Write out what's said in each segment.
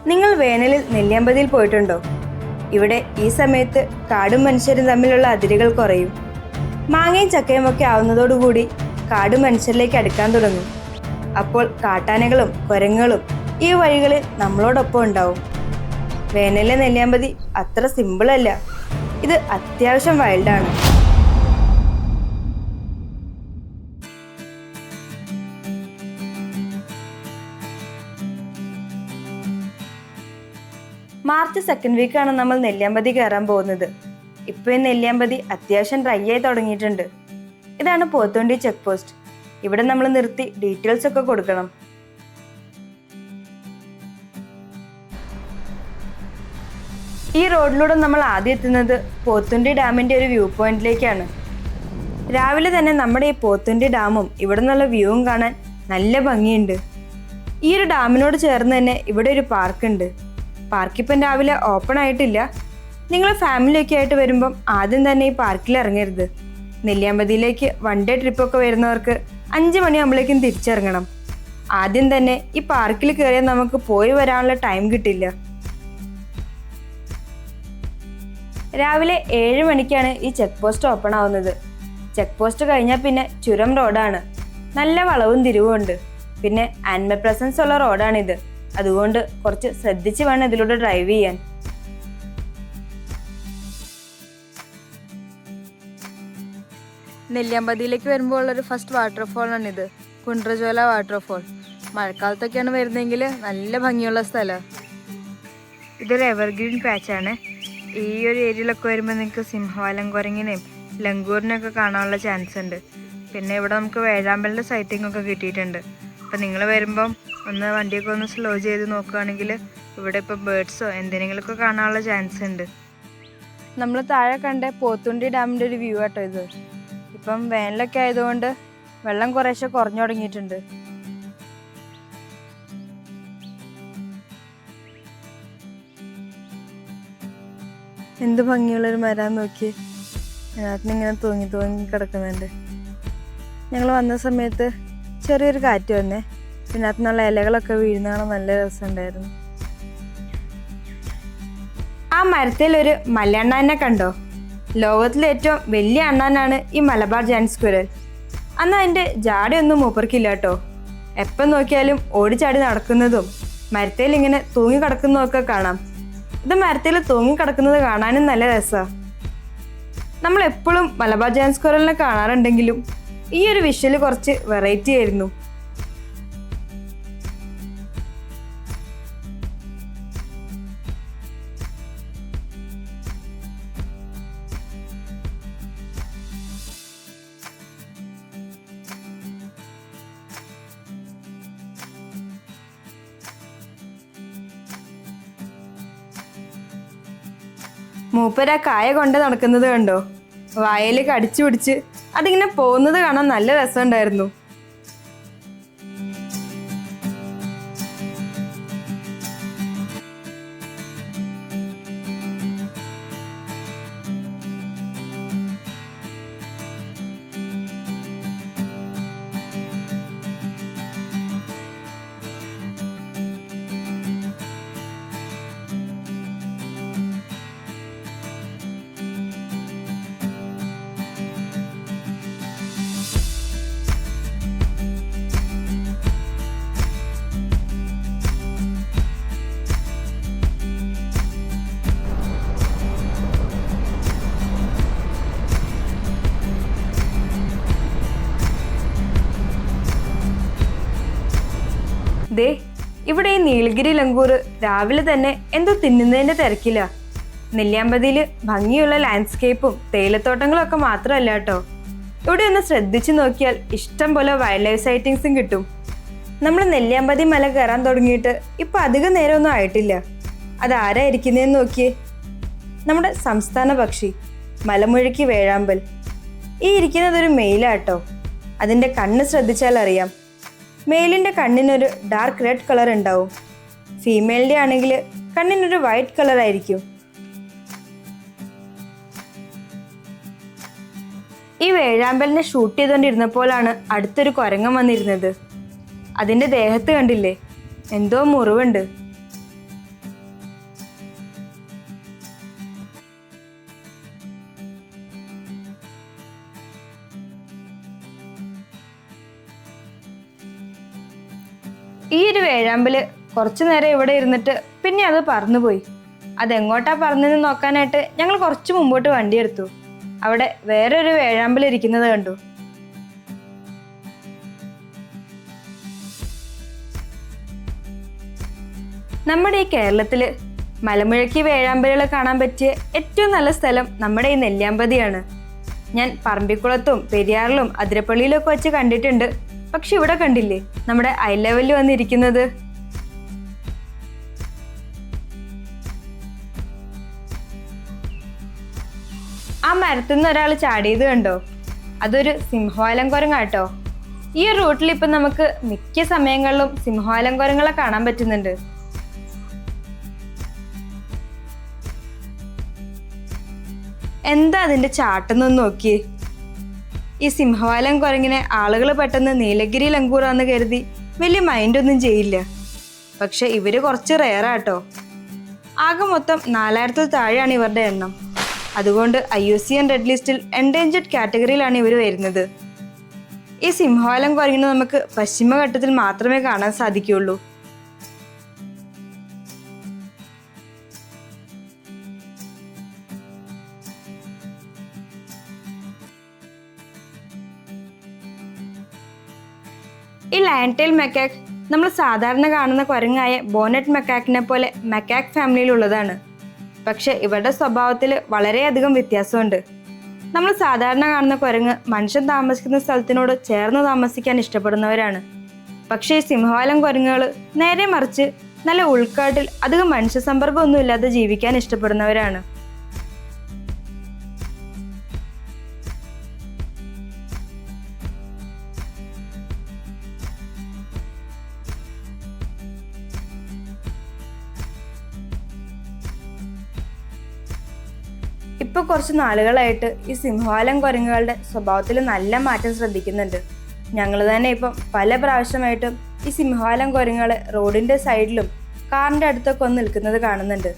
നിങ്ങൾ വേനലിൽ നെല്ലിയാമ്പതിയിൽ പോയിട്ടുണ്ടോ? ഇവിടെ ഈ സമയത്ത് കാടും മനുഷ്യരും തമ്മിലുള്ള അതിരുകൾ കുറയും. മാങ്ങയും ചക്കയും ഒക്കെ ആവുന്നതോടുകൂടി കാട് മനുഷ്യരിലേക്ക് അടുക്കാൻ തുടങ്ങും. അപ്പോൾ കാട്ടാനകളും കുരങ്ങുകളും ഈ വഴികളിൽ നമ്മളോടൊപ്പം ഉണ്ടാവും. വേനലിലെ നെല്ലിയാമ്പതി അത്ര സിമ്പിൾ അല്ല. ഇത് അത്യാവശ്യം വൈൽഡാണ്. മാർച്ച് സെക്കൻഡ് വീക്കാണ് നമ്മൾ നെല്ലിയാമ്പതി കയറാൻ പോകുന്നത്. ഇപ്പൊ ഈ നെല്ലിയാമ്പതി അത്യാവശ്യം ഡ്രൈ ആയി തുടങ്ങിയിട്ടുണ്ട്. ഇതാണ് പോത്തുണ്ടി ചെക്ക് പോസ്റ്റ്. ഇവിടെ നമ്മൾ നിർത്തി ഡീറ്റെയിൽസ് ഒക്കെ കൊടുക്കണം. ഈ റോഡിലൂടെ നമ്മൾ ആദ്യം എത്തുന്നത് പോത്തുണ്ടി ഡാമിന്റെ ഒരു വ്യൂ പോയിന്റിലേക്കാണ്. രാവിലെ തന്നെ നമ്മുടെ ഈ പോത്തുണ്ടി ഡാമും ഇവിടെ നിന്നുള്ള വ്യൂവും കാണാൻ നല്ല ഭംഗിയുണ്ട്. ഈ ഒരു ഡാമിനോട് ചേർന്ന് തന്നെ ഇവിടെ ഒരു പാർക്ക് ഉണ്ട്. പാർക്ക് ഇപ്പം രാവിലെ ഓപ്പൺ ആയിട്ടില്ല. നിങ്ങൾ ഫാമിലിയൊക്കെ ആയിട്ട് വരുമ്പം ആദ്യം തന്നെ ഈ പാർക്കിൽ ഇറങ്ങരുത്. നെല്ലിയാമ്പതിയിലേക്ക് വൺ ഡേ ട്രിപ്പൊക്കെ വരുന്നവർക്ക് 5 മണിയാകുമ്പോഴേക്കും തിരിച്ചിറങ്ങണം. ആദ്യം തന്നെ ഈ പാർക്കിൽ കയറിയാൽ നമുക്ക് പോയി വരാനുള്ള ടൈം കിട്ടില്ല. രാവിലെ 7 മണിക്കാണ് ഈ ചെക്ക് പോസ്റ്റ് ഓപ്പൺ ആവുന്നത്. ചെക്ക് പോസ്റ്റ് കഴിഞ്ഞാൽ പിന്നെ ചുരം റോഡാണ്. നല്ല വളവും തിരിവും ഉണ്ട്. പിന്നെ ആനിമൽ പ്രസൻസ് ഉള്ള റോഡാണിത്. അതുകൊണ്ട് കുറച്ച് ശ്രദ്ധിച്ച് വേണം ഇതിലൂടെ ഡ്രൈവ് ചെയ്യാൻ. നെല്ലിയാമ്പതിയിലേക്ക് വരുമ്പോൾ ഉള്ളൊരു ഫസ്റ്റ് വാട്ടർഫോളാണിത്, കുണ്ട്രജോല വാട്ടർഫോൾ. മഴക്കാലത്തൊക്കെയാണ് വരുന്നതെങ്കിൽ നല്ല ഭംഗിയുള്ള സ്ഥലമാണ്. ഇതൊരു എവർഗ്രീൻ പാച്ചാണ്. ഈ ഒരു ഏരിയയിലൊക്കെ വരുമ്പോൾ നിങ്ങൾക്ക് സിംഹവാലം കുരങ്ങിനെയും ലങ്കൂറിനെയൊക്കെ കാണാനുള്ള ചാൻസ് ഉണ്ട്. പിന്നെ ഇവിടെ നമുക്ക് വേഴാമ്പലിൻ്റെ സൈറ്റിംഗ് ഒക്കെ കിട്ടിയിട്ടുണ്ട്. അപ്പം നിങ്ങൾ വരുമ്പം ഒന്ന് വണ്ടിയൊക്കെ ഒന്ന് സ്ലോ ചെയ്ത് നോക്കുകയാണെങ്കിൽ ഇവിടെ ഇപ്പോൾ ബേർഡ്സോ എന്തെങ്കിലുമൊക്കെ കാണാനുള്ള ചാൻസ് ഉണ്ട്. നമ്മൾ താഴെ കണ്ട പോത്തുണ്ടി ഡാമിൻ്റെ ഒരു വ്യൂ ആട്ടോ ഇത്. ഇപ്പം വേനലൊക്കെ ആയതുകൊണ്ട് വെള്ളം കുറേശ്ശെ കുറഞ്ഞു തുടങ്ങിയിട്ടുണ്ട്. എന്ത് ഭംഗിയുള്ളൊരു മരം നോക്കി. അതിനകത്തിനിങ്ങനെ തൂങ്ങി തൂങ്ങി കിടക്കുന്നുണ്ട്. ഞങ്ങൾ വന്ന സമയത്ത് ചെറിയൊരു കാറ്റ് വന്നേ. പിന്നെ അതിനുള്ള ഇലകളൊക്കെ വീഴുന്ന കാണാൻ നല്ല രസമുണ്ടായിരുന്നു. ആ മരത്തിൽ ഒരു മലയണ്ണാനെ കണ്ടോ? ലോകത്തിലെ ഏറ്റവും വലിയ അണ്ണാനാണ് ഈ മലബാർ ജയന്റ് സ്ക്വിറൽ. അന്ന് അതിൻ്റെ ജാടയൊന്നും മൂപ്പർക്കില്ല കേട്ടോ. എപ്പം നോക്കിയാലും ഓടിച്ചാടി നടക്കുന്നതും മരത്തിൽ ഇങ്ങനെ തൂങ്ങി കിടക്കുന്നതൊക്കെ കാണാം. ഇത് മരത്തിൽ തൂങ്ങി കിടക്കുന്നത് കാണാനും നല്ല രസമാണ്. നമ്മൾ എപ്പോഴും മലബാർ ജയന്റ് സ്ക്വിറലിനെ കാണാറുണ്ടെങ്കിലും ഈ ഒരു വിഷ്വല് കുറച്ച് വെറൈറ്റി ആയിരുന്നു. മൂപ്പര കായ കൊണ്ട് നടക്കുന്നത് കണ്ടോ? വായയിൽ കടിച്ചു പിടിച്ച് അതിങ്ങനെ പോകുന്നത് കാണാൻ നല്ല രസമുണ്ടായിരുന്നു. ദേ ഇവിടെ ഈ നീലഗിരി ലങ്കൂർ രാവിലെ തന്നെ എന്തോ തിന്നുന്നതിൻ്റെ തിരക്കില്ല. നെല്ലിയാമ്പതിയിൽ ഭംഗിയുള്ള ലാൻഡ്സ്കേപ്പും തേയിലത്തോട്ടങ്ങളും ഒക്കെ മാത്രമല്ല കേട്ടോ. ഇവിടെ ഒന്ന് ശ്രദ്ധിച്ചു നോക്കിയാൽ ഇഷ്ടം പോലെ വൈൽഡ് ലൈഫ് സൈറ്റിങ്സും കിട്ടും. നമ്മൾ നെല്ലിയാമ്പതി മല കയറാൻ തുടങ്ങിയിട്ട് ഇപ്പം അധികം നേരമൊന്നും ആയിട്ടില്ല. അതാരായിരിക്കുന്നതെന്ന് നോക്കിയേ. നമ്മുടെ സംസ്ഥാന പക്ഷി മലമുഴക്കി വേഴാമ്പൽ. ഈ ഇരിക്കുന്നതൊരു മെയിലാട്ടോ. അതിൻ്റെ കണ്ണ് ശ്രദ്ധിച്ചാൽ അറിയാം. മെയിലിൻ്റെ കണ്ണിനൊരു ഡാർക്ക് റെഡ് കളർ ഉണ്ടാവും. ഫീമെയിലിൻ്റെ ആണെങ്കിൽ കണ്ണിനൊരു വൈറ്റ് കളർ ആയിരിക്കും. ഈ വേഴാമ്പലിനെ ഷൂട്ട് ചെയ്തുകൊണ്ടിരുന്നപ്പോഴാണ് അടുത്തൊരു കുരങ്ങൻ വന്നിരുന്നത്. അതിൻ്റെ ദേഹത്ത് കണ്ടില്ലേ, എന്തോ മുറിവുണ്ട്. ഈ ഒരു വേഴാമ്പല് കുറച്ചു നേരം ഇവിടെ ഇരുന്നിട്ട് പിന്നെ അത് പറന്നുപോയി. അതെങ്ങോട്ടാ പറന്നെന്ന് നോക്കാനായിട്ട് ഞങ്ങൾ കുറച്ച് മുമ്പോട്ട് വണ്ടിയെടുത്തു. അവിടെ വേറൊരു വേഴാമ്പൽ ഇരിക്കുന്നത് കണ്ടു. നമ്മുടെ ഈ കേരളത്തില് മലമുഴക്കി വേഴാമ്പലുകളെ കാണാൻ പറ്റിയ ഏറ്റവും നല്ല സ്ഥലം നമ്മുടെ ഈ നെല്ലിയാമ്പതിയാണ്. ഞാൻ പറമ്പിക്കുളത്തും പെരിയാറിലും അതിരപ്പള്ളിയിലും ഒക്കെ വെച്ച് കണ്ടിട്ടുണ്ട്. പക്ഷെ ഇവിടെ കണ്ടില്ലേ നമ്മുടെ ഐ ലെവലിൽ വന്നിരിക്കുന്നത്. ആ മരത്തിൽ നിന്ന് ഒരാൾ ചാടിയത് കണ്ടോ? അതൊരു സിംഹവാലൻ കുരങ്ങാട്ടോ. ഈ റൂട്ടിൽ ഇപ്പം നമുക്ക് മിക്ക സമയങ്ങളിലും സിംഹവാലൻ കുരങ്ങളെ കാണാൻ പറ്റുന്നുണ്ട്. എന്താ അതിന്റെ ചാട്ടെന്നൊന്ന് നോക്കിയേ. ഈ സിംഹവാലൻ കുരങ്ങിനെ ആളുകൾ പെട്ടെന്ന് നീലഗിരി ലങ്കൂറാന്ന് കരുതി വലിയ മൈൻഡൊന്നും ചെയ്യില്ല. പക്ഷെ ഇവര് കുറച്ച് റെയറാട്ടോ. ആകെ മൊത്തം 4000 താഴെയാണ് ഇവരുടെ എണ്ണം. അതുകൊണ്ട് IUCN റെഡ് ലിസ്റ്റിൽ എൻഡേഞ്ചർഡ് കാറ്റഗറിയിലാണ് ഇവർ വരുന്നത്. ഈ സിംഹവാലൻ കുരങ്ങിനെ നമുക്ക് പശ്ചിമഘട്ടത്തിൽ മാത്രമേ കാണാൻ സാധിക്കുകയുള്ളൂ. ഈ ലയൺ ടെയിൽ മെക്കാക്ക് നമ്മൾ സാധാരണ കാണുന്ന കുരങ്ങായ ബോണറ്റ് മെക്കാക്കിനെ പോലെ മെക്കാക്ക് ഫാമിലിയിലുള്ളതാണ്. പക്ഷെ ഇവരുടെ സ്വഭാവത്തിൽ വളരെയധികം വ്യത്യാസമുണ്ട്. നമ്മൾ സാധാരണ കാണുന്ന കുരങ്ങ് മനുഷ്യൻ താമസിക്കുന്ന സ്ഥലത്തിനോട് ചേർന്ന് താമസിക്കാൻ ഇഷ്ടപ്പെടുന്നവരാണ്. പക്ഷേ ഈ സിംഹവാലൻ കുരങ്ങുകൾ നേരെ മറിച്ച് നല്ല ഉൾക്കാട്ടിൽ അധികം മനുഷ്യ സമ്പർക്കമൊന്നും ഇല്ലാതെ ജീവിക്കാൻ ഇഷ്ടപ്പെടുന്നവരാണ്. ഇപ്പോൾ കുറച്ച് നാളുകളായിട്ട് ഈ സിംഹവാലൻ കുരങ്ങുകളുടെ സ്വഭാവത്തിൽ നല്ല മാറ്റം ശ്രദ്ധിക്കുന്നുണ്ട്. ഞങ്ങൾ തന്നെ ഇപ്പം പല പ്രാവശ്യമായിട്ടും ഈ സിംഹവാലൻ കുരങ്ങുകളെ റോഡിൻ്റെ സൈഡിലും കാറിൻ്റെ അടുത്തൊക്കെ വന്ന് നിൽക്കുന്നത് കാണുന്നുണ്ട്.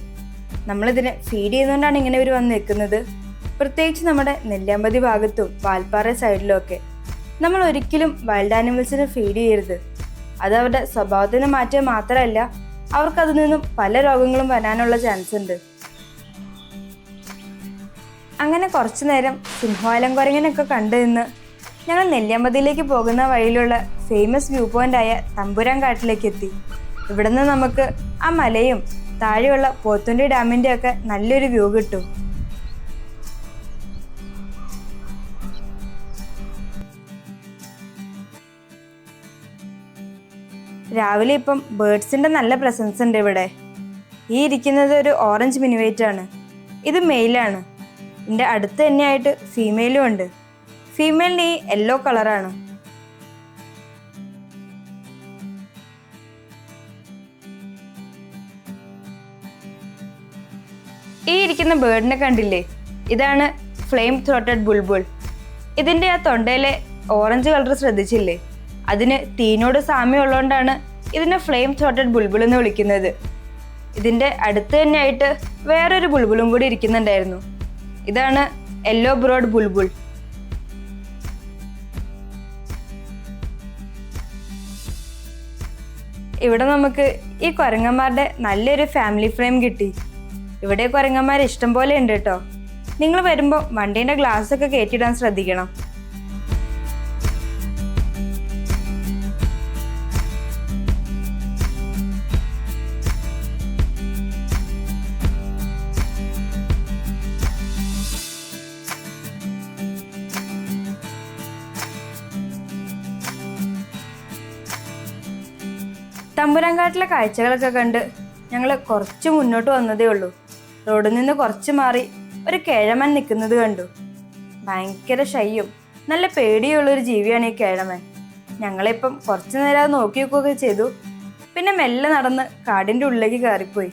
നമ്മളിതിനെ ഫീഡ് ചെയ്യുന്നതുകൊണ്ടാണ് ഇങ്ങനെ ഇവർ വന്ന് നിൽക്കുന്നത്. പ്രത്യേകിച്ച് നമ്മുടെ നെല്ലിയാമ്പതി ഭാഗത്തും വാൽപ്പാറ സൈഡിലും ഒക്കെ. നമ്മൾ ഒരിക്കലും വൈൽഡ് ആനിമൽസിനെ ഫീഡ് ചെയ്യരുത്. അത് അവരുടെ സ്വഭാവത്തിന് മാറ്റം മാത്രമല്ല, അവർക്കതിൽ നിന്നും പല രോഗങ്ങളും വരാനുള്ള ചാൻസ് ഉണ്ട്. അങ്ങനെ കുറച്ചു നേരം സിംഹവാലൻ കുരങ്ങനൊക്കെ കണ്ടു നിന്ന് ഞങ്ങൾ നെല്ലിയാമ്പതിയിലേക്ക് പോകുന്ന വഴിയിലുള്ള ഫേമസ് വ്യൂ പോയിൻ്റായ തമ്പുരാൻ കാട്ടിലേക്ക് എത്തി. ഇവിടെ നിന്ന് നമുക്ക് ആ മലയും താഴെയുള്ള പോത്തുണ്ടി ഡാമിൻ്റെ ഒക്കെ നല്ലൊരു വ്യൂ കിട്ടും. രാവിലെ ഇപ്പം ബേർഡ്സിൻ്റെ നല്ല പ്രസൻസ് ഉണ്ട് ഇവിടെ. ഈ ഇരിക്കുന്നത് ഒരു ഓറഞ്ച് മിനിവേറ്റ് ആണ്. ഇത് മെയിലാണ്. ഇതിൻ്റെ അടുത്ത് തന്നെയായിട്ട് ഫീമെയിലും ഉണ്ട്. ഫീമെയിലിന് ഈ യെല്ലോ കളറാണ്. ഈ ഇരിക്കുന്ന ബേർഡിനെ കണ്ടില്ലേ? ഇതാണ് ഫ്ലെയിം ത്രോട്ടഡ് ബുൾബുൾ. ഇതിൻ്റെ ആ തൊണ്ടയിലെ ഓറഞ്ച് കളർ ശ്രദ്ധിച്ചില്ലേ? അതിന് തീനോട് സാമ്യമുള്ളതുകൊണ്ടാണ് ഇതിനെ ഫ്ലെയിം ത്രോട്ടഡ് ബുൾബുൾ എന്ന് വിളിക്കുന്നത്. ഇതിൻ്റെ അടുത്ത് തന്നെയായിട്ട് വേറൊരു ബുൾബുളും കൂടി ഇരിക്കുന്നുണ്ടായിരുന്നു. ഇതാണ് യെല്ലോ ബ്രോഡ് ബുൾബുൾ. ഇവിടെ നമുക്ക് ഈ കുരങ്ങന്മാരുടെ നല്ലൊരു ഫാമിലി ഫ്രെയിം കിട്ടി. ഇവിടെ കുരങ്ങന്മാർ ഇഷ്ടം പോലെ ഉണ്ട് കേട്ടോ. നിങ്ങൾ വരുമ്പോൾ വണ്ടീൻ്റെ ഗ്ലാസ് ഒക്കെ കയറ്റിയിടാൻ ശ്രദ്ധിക്കണം. തമ്പുരാൻകാട്ടിലെ കാഴ്ചകളൊക്കെ കണ്ട് ഞങ്ങൾ കുറച്ച് മുന്നോട്ട് വന്നതേ ഉള്ളൂ. റോഡിൽ നിന്ന് കുറച്ച് മാറി ഒരു കേഴമൻ നിൽക്കുന്നത് കണ്ടു. ഭയങ്കര ഷൈയും നല്ല പേടിയുള്ളൊരു ജീവിയാണ് ഈ കേഴമൻ. ഞങ്ങളിപ്പം കുറച്ച് നേരം അത് നോക്കി നോക്കുകയൊക്കെ ചെയ്തു. പിന്നെ മെല്ലെ നടന്ന് കാടിൻ്റെ ഉള്ളിലേക്ക് കയറിപ്പോയി.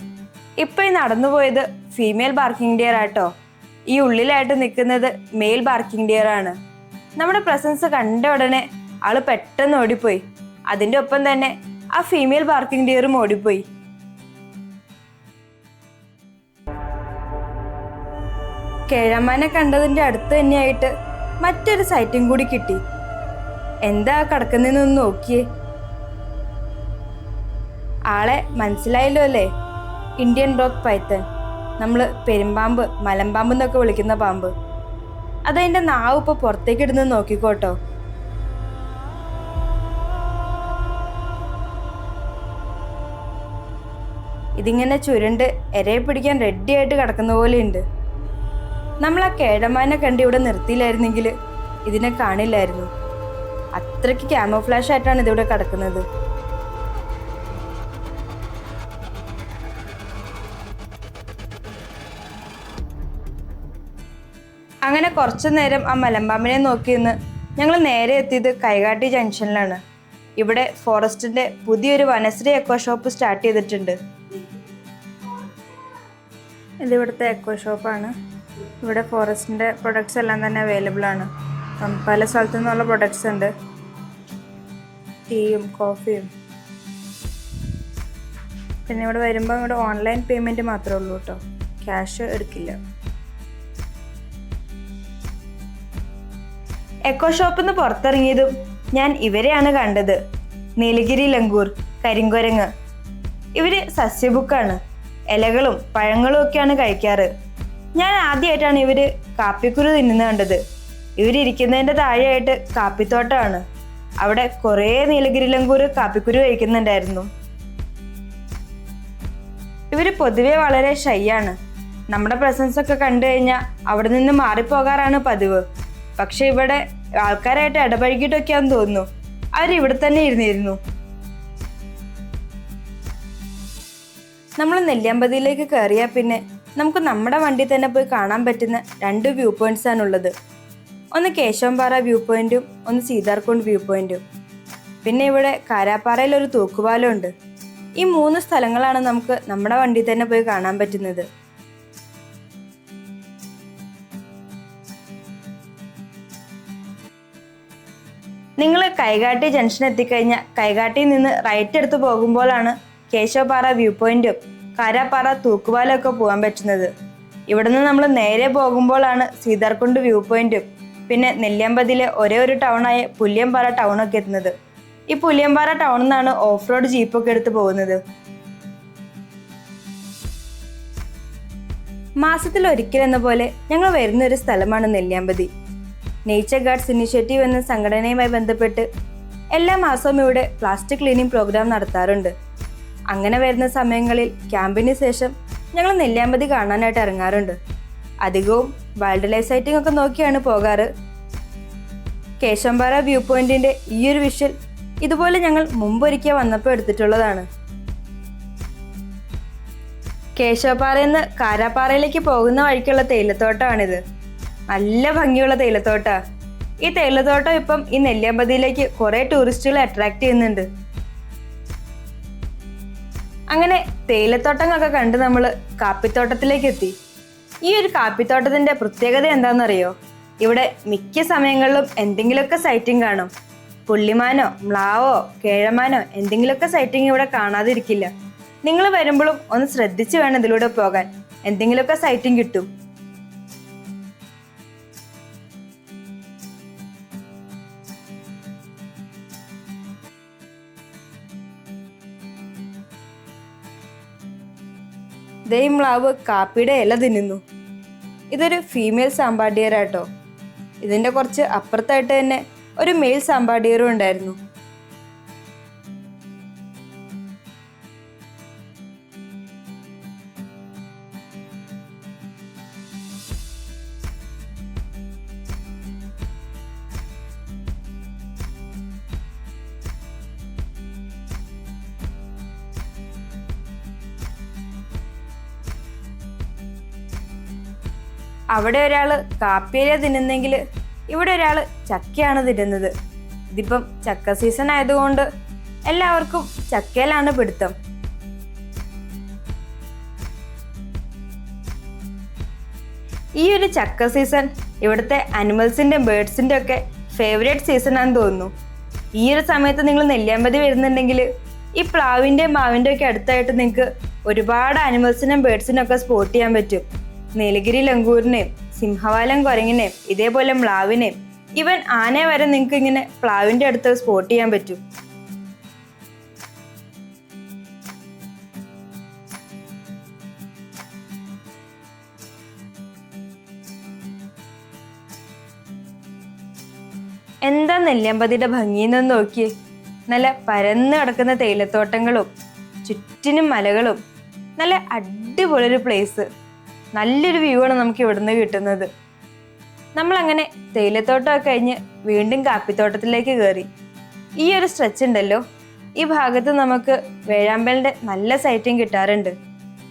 ഇപ്പം ഈ നടന്നു പോയത് ഫീമെയിൽ ബാർക്കിംഗ് ഡിയർ ആട്ടോ. ഈ ഉള്ളിലായിട്ട് നിൽക്കുന്നത് മെയിൽ ബാർക്കിംഗ് ഡിയർ ആണ്. നമ്മുടെ പ്രസൻസ് കണ്ട ഉടനെ ആള് പെട്ടെന്ന് ഓടിപ്പോയി. അതിൻ്റെ ഒപ്പം തന്നെ ആ ഫീമെയിൽ ബാർക്കിംഗ് ഡിയറും ഓടിപ്പോയി. കേഴമാനെ കണ്ടതിൻ്റെ അടുത്ത് തന്നെയായിട്ട് മറ്റൊരു സൈറ്റും കൂടി കിട്ടി. എന്താ കിടക്കുന്നതെന്നൊന്ന് നോക്കിയേ. ആളെ മനസ്സിലായല്ലോ അല്ലേ? ഇന്ത്യൻ റോക്ക് പൈത്തൺ, നമ്മൾ പെരുമ്പാമ്പ്, മലമ്പാമ്പ് എന്നൊക്കെ വിളിക്കുന്ന പാമ്പ്. അതതിൻ്റെ നാവ് ഇപ്പോൾ പുറത്തേക്ക് ഇടുന്നത് നോക്കിക്കോട്ടോ. ഇതിങ്ങനെ ചുരുണ്ട് ഇരയെ പിടിക്കാൻ റെഡി ആയിട്ട് കിടക്കുന്ന പോലെയുണ്ട്. നമ്മൾ ആ കേഴമാനെ കണ്ട് ഇവിടെ നിർത്തിയില്ലായിരുന്നെങ്കിൽ ഇതിനെ കാണില്ലായിരുന്നു. അത്രയ്ക്ക് ക്യാമോഫ്ലാഷ് ആയിട്ടാണ് ഇതിവിടെ കിടക്കുന്നത്. അങ്ങനെ കുറച്ചു നേരം ആ മലമ്പാമ്പിനെ നോക്കി നിന്ന് ഞങ്ങൾ നേരെ എത്തിയത് കൈകാട്ടി ജംഗ്ഷനിലാണ്. ഇവിടെ ഫോറസ്റ്റിന്റെ പുതിയൊരു വനശ്രീ എക്കോ ഷോപ്പ് സ്റ്റാർട്ട് ചെയ്തിട്ടുണ്ട്. ഇതിവിടുത്തെ എക്കോ ഷോപ്പാണ്. ഇവിടെ ഫോറസ്റ്റിന്റെ പ്രൊഡക്ട്സ് എല്ലാം തന്നെ അവൈലബിൾ ആണ്. പല സ്ഥലത്തു നിന്നുള്ള പ്രൊഡക്ട്സ് ഉണ്ട്, ടീയും കോഫിയും. പിന്നെ ഇവിടെ വരുമ്പോൾ ഇവിടെ ഓൺലൈൻ പേയ്മെൻറ്റ് മാത്രമേ ഉള്ളൂ കേട്ടോ, ക്യാഷ് എടുക്കില്ല. എക്കോ ഷോപ്പിൽ നിന്ന് പുറത്തിറങ്ങിയതും ഞാൻ ഇവരെയാണ് കണ്ടത്. നീലഗിരി ലങ്കൂർ കരിങ്കുരങ്ങ്. ഇവര് സസ്യബുക്കാണ്, ഇലകളും പഴങ്ങളും ഒക്കെയാണ് കഴിക്കാറ്. ഞാൻ ആദ്യമായിട്ടാണ് ഇവര് കാപ്പിക്കുരു തിന്നുന്നത് കണ്ടത്. ഇവരിയ്ക്കുന്നതിൻ്റെ താഴെയായിട്ട് കാപ്പിത്തോട്ടമാണ്. അവിടെ കുറേ നീലഗിരി ലങ്കൂർ കാപ്പിക്കുരു കഴിക്കുന്നുണ്ടായിരുന്നു. ഇവര് പൊതുവെ വളരെ ഷൈ ആണ്. നമ്മുടെ പ്രസൻസ് ഒക്കെ കണ്ടു കഴിഞ്ഞാൽ അവിടെ നിന്ന് മാറിപ്പോകാറാണ് പതിവ്. പക്ഷെ ഇവിടെ ആൾക്കാരായിട്ട് ഇടപഴകിയിട്ടൊക്കെയാന്ന് തോന്നുന്നു. അവരിവിടെ തന്നെ ഇരുന്നിരുന്നു. നമ്മൾ നെല്ലിയാമ്പതിയിലേക്ക് കയറിയാൽ പിന്നെ നമുക്ക് നമ്മുടെ വണ്ടി തന്നെ പോയി കാണാൻ പറ്റുന്ന 2 വ്യൂ പോയിന്റ്സ് ആണുള്ളത്. ഒന്ന് കേശവംപാറ വ്യൂ പോയിന്റും ഒന്ന് സീതാർകുണ്ട് വ്യൂ പോയിന്റും. പിന്നെ ഇവിടെ കാരാപ്പാറയിൽ ഒരു തൂക്കുപാലം ഉണ്ട്. ഈ 3 സ്ഥലങ്ങളാണ് നമുക്ക് നമ്മുടെ വണ്ടി തന്നെ പോയി കാണാൻ പറ്റുന്നത്. നിങ്ങൾ കൈകാട്ടി ജംഗ്ഷൻ എത്തിക്കഴിഞ്ഞാൽ കൈകാട്ടിയിൽ നിന്ന് റൈറ്റ് എടുത്ത് പോകുമ്പോഴാണ് കേശവപാറ വ്യൂ പോയിന്റും കാരാപ്പാറ തൂക്കുപാലം ഒക്കെ പോകാൻ പറ്റുന്നത്. ഇവിടെ നിന്ന് നമ്മൾ നേരെ പോകുമ്പോഴാണ് സീതാർകുണ്ട് വ്യൂ പോയിന്റും പിന്നെ നെല്ലിയാമ്പതിയിലെ ഒരേ ഒരു ടൗണായ പുല്യംപാറ ടൗണൊക്കെ എത്തുന്നത്. ഈ പുല്യംപാറ ടൗണിൽ നിന്നാണ് ഓഫ് റോഡ് ജീപ്പൊക്കെ എടുത്ത് പോകുന്നത്. മാസത്തിൽ ഒരിക്കലെന്ന പോലെ ഞങ്ങൾ വരുന്ന ഒരു സ്ഥലമാണ് നെല്ലിയാമ്പതി. നേച്ചർ ഗാർഡ്സ് ഇനിഷ്യേറ്റീവ് എന്ന സംഘടനയുമായി ബന്ധപ്പെട്ട് എല്ലാ മാസവും ഇവിടെ പ്ലാസ്റ്റിക് ക്ലീനിങ് പ്രോഗ്രാം നടത്താറുണ്ട്. അങ്ങനെ വരുന്ന സമയങ്ങളിൽ ക്യാമ്പിന് ശേഷം ഞങ്ങൾ നെല്ലിയാമ്പതി കാണാനായിട്ട് ഇറങ്ങാറുണ്ട്. അധികവും വൈൽഡ് ലൈഫ് സൈറ്റിംഗ് ഒക്കെ നോക്കിയാണ് പോകാറ്. കേശവംപാറ വ്യൂ പോയിന്റിന്റെ ഈ ഒരു വിഷ്വൽ ഇതുപോലെ ഞങ്ങൾ മുമ്പൊരിക്കൽ വന്നപ്പോൾ എടുത്തിട്ടുള്ളതാണ്. കേശവപാറയിൽ നിന്ന് കാരാപ്പാറയിലേക്ക് പോകുന്ന വഴിക്കുള്ള തേയിലത്തോട്ടമാണിത്. നല്ല ഭംഗിയുള്ള തേയിലത്തോട്ട. ഈ തേയിലത്തോട്ടം ഇപ്പം ഈ നെല്ലിയാമ്പതിയിലേക്ക് കുറെ ടൂറിസ്റ്റുകളെ അട്രാക്ട് ചെയ്യുന്നുണ്ട്. അങ്ങനെ തേയിലത്തോട്ടങ്ങളൊക്കെ കണ്ട് നമ്മൾ കാപ്പിത്തോട്ടത്തിലേക്ക് എത്തി. ഈ ഒരു കാപ്പിത്തോട്ടത്തിന്റെ പ്രത്യേകത എന്താണെന്നറിയോ? ഇവിടെ മിക്ക സമയങ്ങളിലും എന്തെങ്കിലുമൊക്കെ സൈറ്റിംഗ് കാണും. പുള്ളിമാനോ മ്ലാവോ കേഴമാനോ എന്തെങ്കിലുമൊക്കെ സൈറ്റിംഗ് ഇവിടെ കാണാതിരിക്കില്ല. നിങ്ങൾ വരുമ്പോഴും ഒന്ന് ശ്രദ്ധിച്ച് വേണം ഇതിലൂടെ പോകാൻ. എന്തെങ്കിലുമൊക്കെ സൈറ്റിംഗ് കിട്ടും. ദേ മ്ലാവ് കാപ്പിയുടെ ഇല തിന്നുന്നു. ഇതൊരു ഫീമെയിൽ സാമ്പാഡിയറാട്ടോ. ഇതിൻ്റെ കുറച്ച് അപ്പുറത്തായിട്ട് തന്നെ ഒരു മെയിൽ സാമ്പാഡിയറും ഉണ്ടായിരുന്നു. അവിടെ ഒരാൾ കാപ്പിയില തിന്നുന്നെങ്കിൽ ഇവിടെ ഒരാൾ ചക്കയാണ് തിന്നുന്നത്. ഇതിപ്പം ചക്ക സീസൺ ആയതുകൊണ്ട് എല്ലാവർക്കും ചക്കയിലാണ് പിടുത്തം. ഈ ഒരു ചക്ക സീസൺ ഇവിടുത്തെ അനിമൽസിൻ്റെ ബേർഡ്സിൻ്റെ ഒക്കെ ഫേവറേറ്റ് സീസൺ ആണെന്ന് തോന്നുന്നു. ഈ ഒരു സമയത്ത് നിങ്ങൾ നെല്ലിയാമ്പതി വരുന്നുണ്ടെങ്കിൽ ഈ പ്ലാവിൻ്റെ മാവിൻ്റെ ഒക്കെ അടുത്തായിട്ട് നിങ്ങൾക്ക് ഒരുപാട് അനിമൽസിനും ബേർഡ്സിനും ഒക്കെ സ്പോട്ട് ചെയ്യാൻ പറ്റും. നീലഗിരി ലങ്കൂറിനെയും സിംഹവാലം കുരങ്ങിനെയും ഇതേപോലെ മ്ലാവിനെയും ഈവൻ ആനയെ വരെ നിങ്ങൾക്ക് ഇങ്ങനെ പ്ലാവിൻ്റെ അടുത്ത് സ്പോട്ട് ചെയ്യാൻ പറ്റും. എന്താ നെല്ലിയാമ്പതിയുടെ ഭംഗിയെന്നൊന്ന് നോക്കിയേ. നല്ല പരന്ന് കിടക്കുന്ന തേയിലത്തോട്ടങ്ങളും ചുറ്റിനും മലകളും, നല്ല അടിപൊളിയൊരു പ്ലേസ്. നല്ലൊരു വ്യൂ ആണ് നമുക്ക് ഇവിടുന്ന് കിട്ടുന്നത്. നമ്മളങ്ങനെ തേയിലത്തോട്ടമൊക്കെ കഴിഞ്ഞ് വീണ്ടും കാപ്പിത്തോട്ടത്തിലേക്ക് കയറി. ഈ ഒരു സ്ട്രെച്ച് ഉണ്ടല്ലോ, ഈ ഭാഗത്ത് നമുക്ക് വേഴാമ്പലിന്റെ നല്ല സൈറ്റിങ് കിട്ടാറുണ്ട്.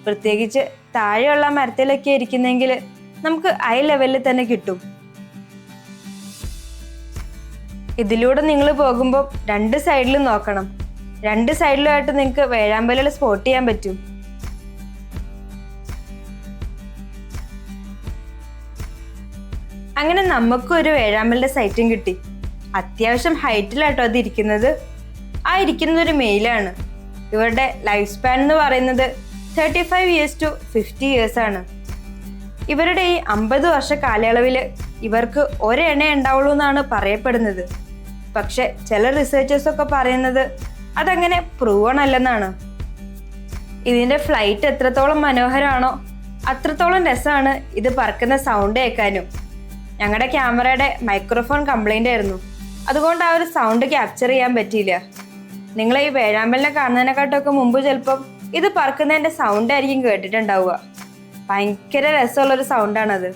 പ്രത്യേകിച്ച് താഴെയുള്ള മരത്തിലൊക്കെ ഇരിക്കുന്നെങ്കിൽ നമുക്ക് ഐ ലെവലിൽ തന്നെ കിട്ടും. ഇതിലൂടെ നിങ്ങൾ പോകുമ്പോൾ രണ്ട് സൈഡിലും നോക്കണം. രണ്ട് സൈഡിലുമായിട്ട് നിങ്ങൾക്ക് വേഴാമ്പലുകൾ സ്പോട്ട് ചെയ്യാൻ പറ്റും. അങ്ങനെ നമുക്കും ഒരു വേഴാമ്പലിന്റെ സൈറ്റും കിട്ടി. അത്യാവശ്യം ഹൈറ്റിലാട്ടോ അത് ഇരിക്കുന്നത്. ആ ഇരിക്കുന്നത് ഒരു മെയിലാണ്. ഇവരുടെ ലൈഫ് സ്പാൻ എന്ന് പറയുന്നത് 35 years to 50 years ആണ്. ഇവരുടെ ഈ 50 വർഷ കാലയളവിൽ ഇവർക്ക് ഒരെണ്ണേ ഉണ്ടാവുള്ളൂ എന്നാണ് പറയപ്പെടുന്നത്. പക്ഷെ ചില റിസർച്ചേഴ്സ് ഒക്കെ പറയുന്നത് അതങ്ങനെ പ്രൂവൺ അല്ലെന്നാണ്. ഇതിന്റെ ഫ്ലൈറ്റ് എത്രത്തോളം മനോഹരമാണോ അത്രത്തോളം രസമാണ് ഇത് പറക്കുന്ന സൗണ്ട് കേൾക്കാനും. ഞങ്ങളുടെ ക്യാമറയുടെ മൈക്രോഫോൺ കംപ്ലൈന്റ് ആയിരുന്നു, അതുകൊണ്ട് ആ ഒരു സൗണ്ട് ക്യാപ്ചർ ചെയ്യാൻ പറ്റിയില്ല. നിങ്ങൾ ഈ വേഴാമ്പലിനെ കാണുന്നതിനെക്കാട്ടൊക്കെ മുമ്പ് ചിലപ്പം ഇത് പറക്കുന്നതിന്റെ സൗണ്ട് ആയിരിക്കും കേട്ടിട്ടുണ്ടാവുക. ഭയങ്കര രസമുള്ളൊരു സൗണ്ടാണത്.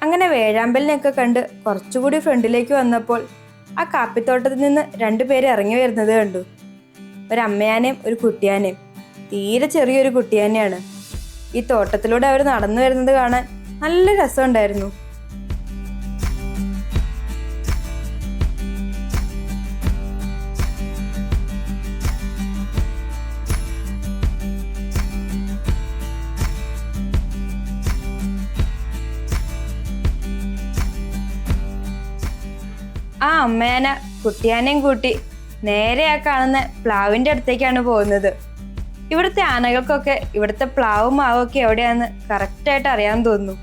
അങ്ങനെ വേഴാമ്പലിനെയൊക്കെ കണ്ട് കുറച്ചുകൂടി ഫ്രണ്ടിലേക്ക് വന്നപ്പോൾ ആ കാപ്പിത്തോട്ടത്തിൽ നിന്ന് 2 പേര് ഇറങ്ങി വരുന്നത് കണ്ടു. ഒരമ്മയാനേയും ഒരു കുട്ടിയാനേയും. തീരെ ചെറിയൊരു കുട്ടിയാനെയാണ്. ഈ തോട്ടത്തിലൂടെ അവർ നടന്നു വരുന്നത് കാണാൻ നല്ല രസമുണ്ടായിരുന്നു. ആ അമ്മയാന കുട്ടിയാനേയും കൂട്ടി നേരെ ആ കാണുന്ന പ്ലാവിന്റെ അടുത്തേക്കാണ് പോകുന്നത്. ഇവിടുത്തെ ആനകൾക്കൊക്കെ ഇവിടുത്തെ പ്ലാവും മാവും ഒക്കെ എവിടെയാന്ന് കറക്റ്റായിട്ട് അറിയാൻ തോന്നുന്നു.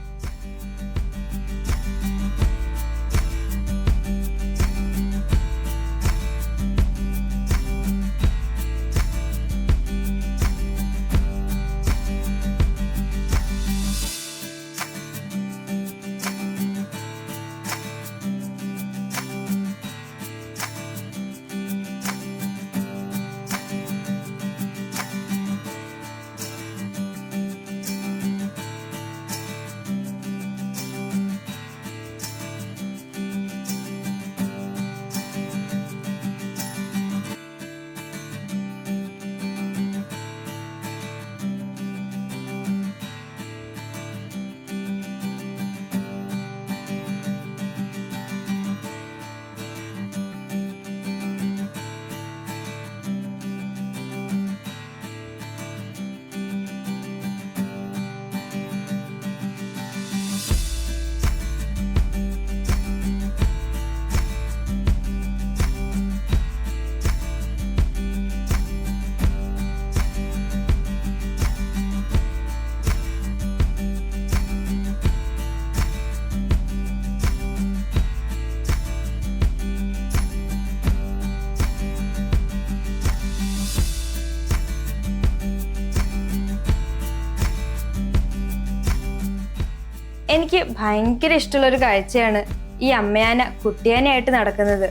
എനിക്ക് ഭയങ്കര ഇഷ്ടമുള്ളൊരു കാഴ്ചയാണ് ഈ അമ്മയാന കുട്ടിയാനയായിട്ട് നടക്കുന്നത്.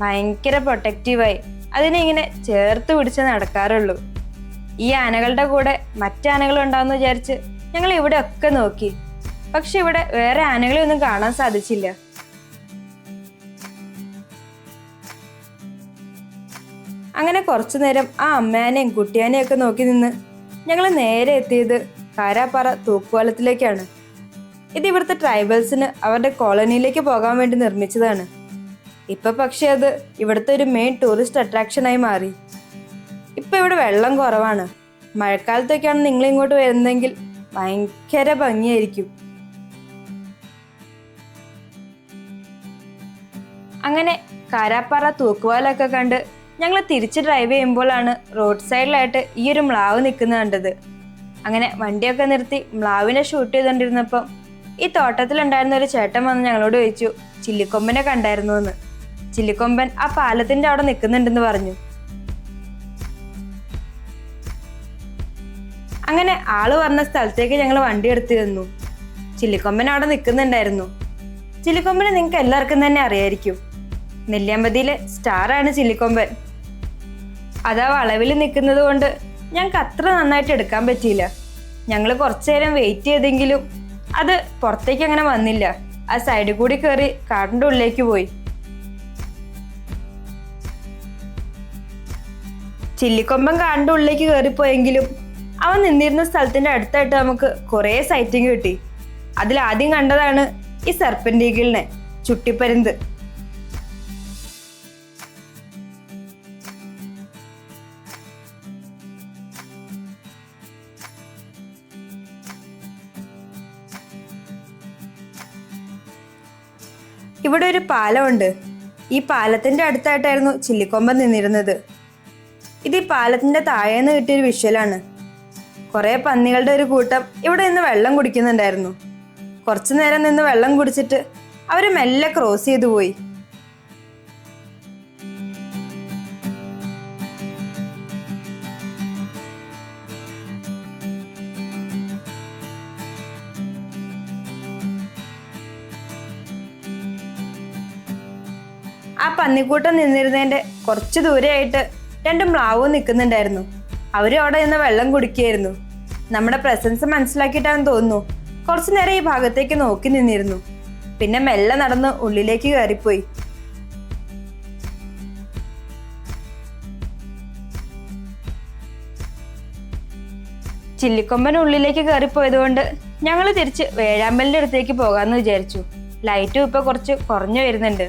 ഭയങ്കര പ്രൊട്ടക്റ്റീവായി അതിനെ ഇങ്ങനെ ചേർത്ത് പിടിച്ച് നടക്കാറുള്ളൂ. ഈ ആനകളുടെ കൂടെ മറ്റാനകൾ ഉണ്ടാവുമെന്ന് വിചാരിച്ച് ഞങ്ങൾ ഇവിടെ ഒക്കെ നോക്കി. പക്ഷെ ഇവിടെ വേറെ ആനകളെ ഒന്നും കാണാൻ സാധിച്ചില്ല. അങ്ങനെ കുറച്ചു നേരം ആ അമ്മയാനെയും കുട്ടിയാനെയും ഒക്കെ നോക്കി നിന്ന് ഞങ്ങൾ നേരെ എത്തിയത് കാരാപ്പാറ തൂക്കുപാലത്തിലേക്കാണ്. ഇത് ഇവിടുത്തെ ട്രൈബൽസിന് അവരുടെ കോളനിയിലേക്ക് പോകാൻ വേണ്ടി നിർമ്മിച്ചതാണ്. ഇപ്പൊ പക്ഷെ അത് ഇവിടുത്തെ ഒരു മെയിൻ ടൂറിസ്റ്റ് അട്രാക്ഷനായി മാറി. ഇപ്പൊ ഇവിടെ വെള്ളം കുറവാണ്. മഴക്കാലത്തൊക്കെയാണ് നിങ്ങൾ ഇങ്ങോട്ട് വരുന്നതെങ്കിൽ ഭയങ്കര ഭംഗിയായിരിക്കും. അങ്ങനെ കാരാപ്പാറ തൂക്കുപാലൊക്കെ കണ്ട് ഞങ്ങൾ തിരിച്ച് ഡ്രൈവ് ചെയ്യുമ്പോഴാണ് റോഡ് സൈഡിലായിട്ട് ഈ ഒരു മ്ലാവ് നിൽക്കുന്നത് കണ്ടത്. അങ്ങനെ വണ്ടിയൊക്കെ നിർത്തി മ്ലാവിനെ ഷൂട്ട് ചെയ്തുകൊണ്ടിരുന്നപ്പം ഈ തോട്ടത്തിലുണ്ടായിരുന്ന ഒരു ചേട്ടൻ വന്ന് ഞങ്ങളോട് ചോദിച്ചു ചില്ലിക്കൊമ്പനെ കണ്ടായിരുന്നു എന്ന്. ചില്ലിക്കൊമ്പൻ ആ പാലത്തിന്റെ അവിടെ നിൽക്കുന്നുണ്ടെന്ന് പറഞ്ഞു. അങ്ങനെ ആള് പറഞ്ഞ സ്ഥലത്തേക്ക് ഞങ്ങൾ വണ്ടി എടുത്തു തന്നു. ചില്ലിക്കൊമ്പൻ അവിടെ നിൽക്കുന്നുണ്ടായിരുന്നു. ചില്ലിക്കൊമ്പനെ നിങ്ങൾക്ക് എല്ലാവർക്കും തന്നെ അറിയായിരിക്കും. നെല്ലിയാമ്പതിയിലെ സ്റ്റാറാണ് ചില്ലിക്കൊമ്പൻ. അതാ വളവിൽ നിൽക്കുന്നത് കൊണ്ട് ഞങ്ങൾക്ക് അത്ര നന്നായിട്ട് എടുക്കാൻ പറ്റിയില്ല. ഞങ്ങൾ കുറച്ചു നേരം വെയിറ്റ് ചെയ്തെങ്കിലും അത് പുറത്തേക്ക് അങ്ങനെ വന്നില്ല. ആ സൈഡിൽ കൂടി കയറി കാടിൻ്റെ ഉള്ളിലേക്ക് പോയി. ചില്ലിക്കൊമ്പൻ കാടിൻ്റെ ഉള്ളിലേക്ക് കയറിപ്പോയെങ്കിലും അവൻ നിന്നിരുന്ന സ്ഥലത്തിന്റെ അടുത്തായിട്ട് നമുക്ക് കുറേ സൈറ്റിങ് കിട്ടി. അതിലാദ്യം കണ്ടതാണ് ഈ സർപ്പന്റ് ഈഗിളിനെ, ചുട്ടിപ്പരുന്ത്. ഇവിടെ ഒരു പാലമുണ്ട്. ഈ പാലത്തിന്റെ അടുത്തായിട്ടായിരുന്നു ചില്ലിക്കൊമ്പൻ നിന്നിരുന്നത്. ഇത് ഈ പാലത്തിന്റെ താഴേന്ന് കിട്ടിയൊരു വിഷ്വലാണ്. കുറെ പന്നികളുടെ ഒരു കൂട്ടം ഇവിടെ നിന്ന് വെള്ളം കുടിക്കുന്നുണ്ടായിരുന്നു. കുറച്ചു നേരം നിന്ന് വെള്ളം കുടിച്ചിട്ട് അവര് മെല്ലെ ക്രോസ് ചെയ്തു പോയി. ആ പന്നിക്കൂട്ടം നിന്നിരുന്നതിന്റെ കുറച്ച് ദൂരെയായിട്ട് രണ്ട് മ്ലാവും നിൽക്കുന്നുണ്ടായിരുന്നു. അവരും അവിടെ നിന്ന് വെള്ളം കുടിക്കുകയായിരുന്നു. നമ്മുടെ പ്രസൻസ് മനസ്സിലാക്കിയിട്ടാണെന്ന് തോന്നുന്നു കുറച്ചു നേരം ഈ ഭാഗത്തേക്ക് നോക്കി നിന്നിരുന്നു. പിന്നെ മെല്ലെ നടന്ന് ഉള്ളിലേക്ക് കയറിപ്പോയി. ചില്ലിക്കൊമ്പൻ ഉള്ളിലേക്ക് കയറിപ്പോയത് കൊണ്ട് ഞങ്ങൾ തിരിച്ച് വേഴാമ്പലിന്റെ അടുത്തേക്ക് പോകാമെന്ന് വിചാരിച്ചു. ലൈറ്റും ഇപ്പൊ കുറച്ച് കുറഞ്ഞു വരുന്നുണ്ട്.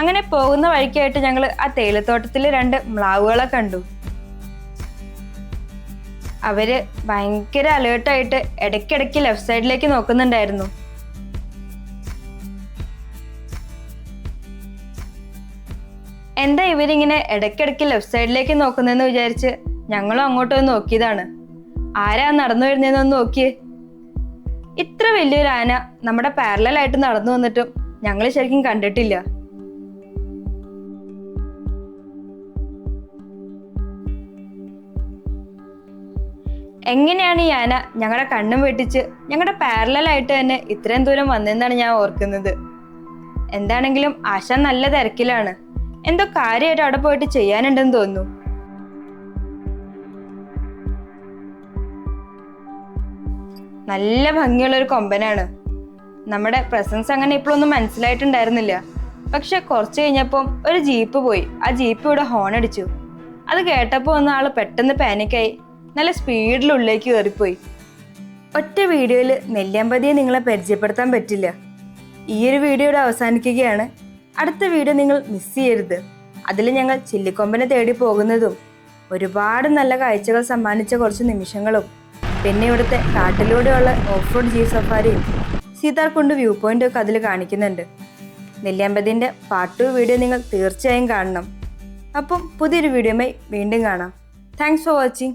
അങ്ങനെ പോകുന്ന വഴിക്കായിട്ട് ഞങ്ങൾ ആ തേയിലത്തോട്ടത്തിൽ രണ്ട് മ്ലാവുകളെ കണ്ടു. അവര് ഭയങ്കര അലേർട്ടായിട്ട് ഇടയ്ക്കിടയ്ക്ക് ലെഫ്റ്റ് സൈഡിലേക്ക് നോക്കുന്നുണ്ടായിരുന്നു. എന്താ ഇവരിങ്ങനെ ഇടയ്ക്കിടയ്ക്ക് ലെഫ്റ്റ് സൈഡിലേക്ക് നോക്കുന്നതെന്ന് വിചാരിച്ച് ഞങ്ങളും അങ്ങോട്ടൊന്ന് നോക്കിയതാണ്. ആരാ നടന്നു വരുന്നതെന്നൊന്ന് നോക്കിയേ. ഇത്ര വലിയൊരു ആന നമ്മുടെ പാരലലായിട്ട് നടന്നു വന്നിട്ടും ഞങ്ങൾ ശരിക്കും കണ്ടിട്ടില്ല. എങ്ങനെയാണ് ഈ ആന ഞങ്ങളുടെ കണ്ണും വെട്ടിച്ച് ഞങ്ങളുടെ പാരലലായിട്ട് തന്നെ ഇത്രയും ദൂരം വന്നതെന്നാണ് ഞാൻ ഓർക്കുന്നത്. എന്താണെങ്കിലും ആശാൻ നല്ല തിരക്കിലാണ്. എന്തോ കാര്യമായിട്ട് അവിടെ പോയിട്ട് ചെയ്യാനുണ്ടെന്ന് തോന്നുന്നു. നല്ല ഭംഗിയുള്ള ഒരു കൊമ്പനാണ്. നമ്മുടെ പ്രസൻസ് അങ്ങനെ ഇപ്പോഴൊന്നും മനസ്സിലായിട്ടുണ്ടായിരുന്നില്ല. പക്ഷെ കുറച്ച് കഴിഞ്ഞപ്പം ഒരു ജീപ്പ് പോയി. ആ ജീപ്പ് ഇവിടെ ഹോൺ അടിച്ചു. അത് കേട്ടപ്പോൾ ഒന്ന് ആള് പെട്ടെന്ന് പാനിക്കായി നല്ല സ്പീഡിൽ ഉള്ളിലേക്ക് കയറിപ്പോയി. ഒറ്റ വീഡിയോയിൽ നെല്ലിയാമ്പതിയെ നിങ്ങളെ പരിചയപ്പെടുത്താൻ പറ്റില്ല. ഈ ഒരു വീഡിയോയുടെ അവസാനിക്കുകയാണ്. അടുത്ത വീഡിയോ നിങ്ങൾ മിസ് ചെയ്യരുത്. അതിൽ ഞങ്ങൾ ചില്ലിക്കൊമ്പനെ തേടി പോകുന്നതും ഒരുപാട് നല്ല കാഴ്ചകൾ സമ്മാനിച്ച കുറച്ച് നിമിഷങ്ങളും പിന്നെ ഇവിടുത്തെ കാട്ടിലൂടെയുള്ള ഓഫ് റോഡ് ജീപ്പ് സഫാരിയും സീതാർകുണ്ട് വ്യൂ പോയിന്റും ഒക്കെ അതിൽ കാണിക്കുന്നുണ്ട്. നെല്ലിയാമ്പതിൻ്റെ പാർട്ട് 2 വീഡിയോ നിങ്ങൾ തീർച്ചയായും കാണണം. അപ്പം പുതിയൊരു വീഡിയോയുമായി വീണ്ടും കാണാം. Thanks for watching.